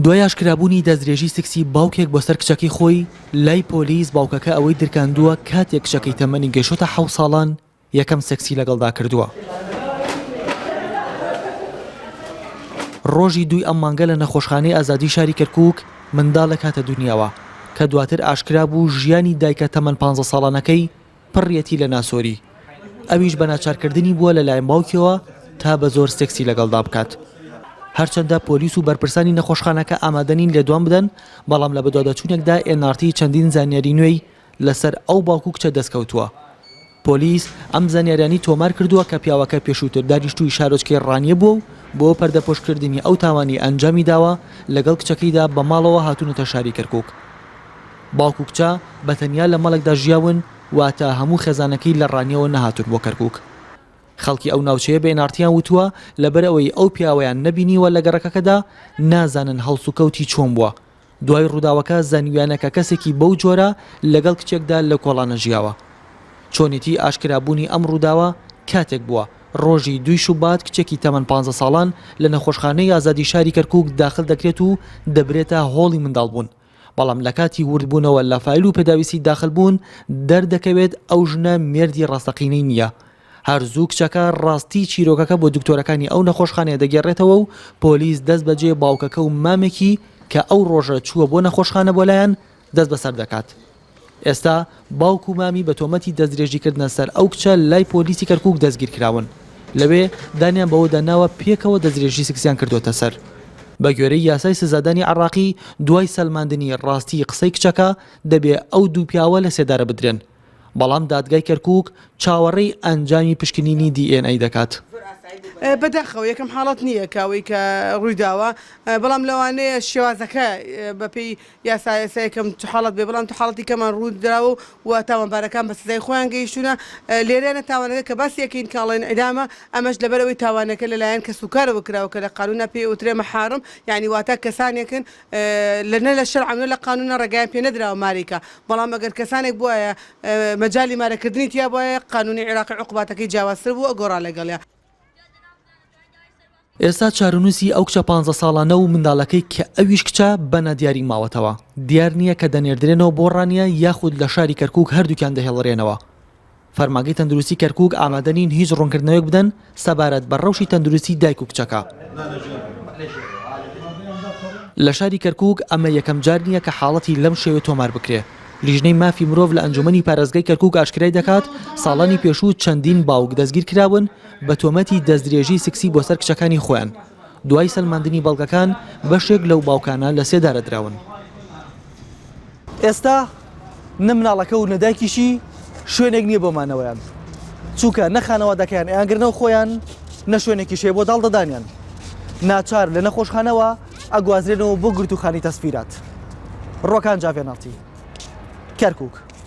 دوای ئاشکرابوونی دەستدرێژی سکسی باوکێک بۆ سەر کچەکەی خۆی لای پۆلیس باوکەکە ئەوەی درکاندووە کاتێک کچەکەی تەمەنی گەیشتە 7 ساڵان یەکەم سەکسی لەگەڵدا کردووە. ڕۆژی دوی ئەم مانگە لە نەخۆشخانەی ئازادی شاری کەرکووک منداڵێک هاتە دنیاوە کە دواتر ئاشکرا بوو ژیانی دایکە تەمەن 15 ساڵانەکەی پڕیەتی لە ناسۆری. ئەویش بە ناچارکردنی بووە لەلایەن باوکیەوە تا بە زۆر سێکسی لەگەڵدا بکات. هەرچەندە پۆلیس و بەرپرسانی نەخۆشخانەکە ئامادەنین لێدوان بدەن، بەڵام لە بەدواداچوونێکدا NRT چەندین زانیاری نوێی لەسەر ئەو باوک و کچە دەستکەوتووە. پۆلیس ئەم زانیاریانی تۆمار کردووە کە پیاوەکە پێشووتر دانیشتووی شارۆچکەی ڕانیە بووە و بۆ پەردەپۆشکردنی ئەو تاوانی ئەنجامی داوە لەگەڵ کچەکەیدا بە ماڵەوە هاتوونەتە شاری کەرکووک. باوک و کچە بەتەنیا لە مەڵێکدا ژیاون واتە هەموو خێزانەکەی لە ڕانیەوە نەهاتون بۆ کەرکووک. خەڵکی ئەو ناوچەیە بە NRTیان وتووە لەبەرەوەی ئەو پیاوەیان نەبینیوە لە گەڕەکەکەدا نازانن هەڵس و کەوتی چۆن بووە. دوای ڕووداوەکە زانیویانەکە کەسێکی بەو جۆرە لەگەڵ کچێکدا لە کۆڵانە ژیاوە. چۆنیتی ئاشکرابوونی ئەم ڕووداوە کاتێک بووە ڕۆژی 2 شوبات کچێکی تەمەن 15 ساڵان لە نەخۆشخانەی ئازادی شاری کەرکووک داخل دەکرێت و دەبرێتە هۆڵی منداڵ بوون. بەڵام لە کاتی وردبوونەوە لە فایل و پێداویستی داخل بوون دەردەکەوێت ئەو ژنە مێردی ڕاستەقینەی نییە. هەرزوو کچەکە ڕاستی چیرۆکەکە بۆ دکتۆرەکانی ئەو نەخۆشخانەیە دەگێڕێتەوە و پۆلیس دەست بەجێ باوکەکە و مامێکی کە ئەو ڕۆژە چووە بۆ نەخۆشخانە بۆ لایەن دەست بەسەر دەکات. ئێستا باوک و مامی بە تۆمەتی دەستدرێژیکردنە سەر ئەو کچە لای پۆلیسی کەرکووک دەستگیر کراون. لەوێ دانیان بەوە داناوە پێکەوە دەستدرێژی سکسیان کردوتە سەر. بە گوێرەی یاسای سزادانی عراقی دوای سەلماندنی ڕاستی قسەی کچەکە دەبێ ئەو دوو پیاوە لە سێدارە بدرێن. بەڵام دادگای کەرکووک چاوەڕێی ئەنجامی پشکنینی DNA دەکات. بەداخەوە یەکەم حاڵەت نییە کاوەی کە ڕوویداوە، بەڵام لەوانەیە شێوازەکە بەپێی یاسایەکەم حاڵەت بێ، بەڵام حاڵەتی کەمان ڕوودراوە و تاوانبارەکان بە سزای خۆیان گەیشتونە. لێرەنە تاوانەکە کە باسی یەکەین کاڵێن ئیدامە ئەمەش لەبەرەوەی تاوانەکە لەلایەن کە سوکارەوە کراوە کە لە قانونە پێی وترێ مەحارم، یعنی واتە کەسانێکن لەنە لە شەرعە لە قانونە ڕێگایان پێ نەدراوە ماریکە، بەڵام ئەگەر کەسانێک بووایە مەجای مارەکردنی تیا بواە قانونی عێراقی عقوباتەکەی جیاوازتر بوو ئەگۆڕا لەگەڵیە. ئێستا چارەنووسی ئەو کچە 15 ساڵانە و منداڵەکەی کە ئەویش کچە بەنە دیاری ماوەتەوە. دیار نییە کە دەنێردرێنەوە بۆ ڕانیە یاخود لە شاری کەرکووک هەردووکیان دەهێڵڕێنەوە. فەرماگەی تەندروستی کەرکووک ئامادەنین هیچ ڕوونکردنەوەیەک بدەن سەبارەت بە ڕەوشی تەندروستی دایک و کچەکە. لە شاری کەرکووک ئەمە یەکەم جار نییە کە حاڵەتی لەم شێوە تۆمار بکرێ. لیژنەی مافی مرۆڤ لە ئەنجومەنی پارێزگای کەرکووک ئاشکرای دەکات ساڵانی پێشوو چەندین باوک دەستگیر کراون بە تۆمەتی دەستدرێژی سکسی بۆ سەر کچەکانی خۆیان. دوای سەلماندنی بەڵگەکان بەشێک لەو باوکانە لە سێدارە دراون. ئێستا نە مناڵەکە و نەدایکیشی شوێنێک نییە بۆمانەوەیان، چووکە نەخانەوادەکەیان ئەیانگرنەوە خۆیان نە شوێنێکی شێ بۆ داڵدەدانیان. ناچار لە نەخۆشخانەوە ئەگوازرێنەوە بۆ گرتوخانی تەسفیرات. ڕۆکان جاڤێناڵتی کەرکووک.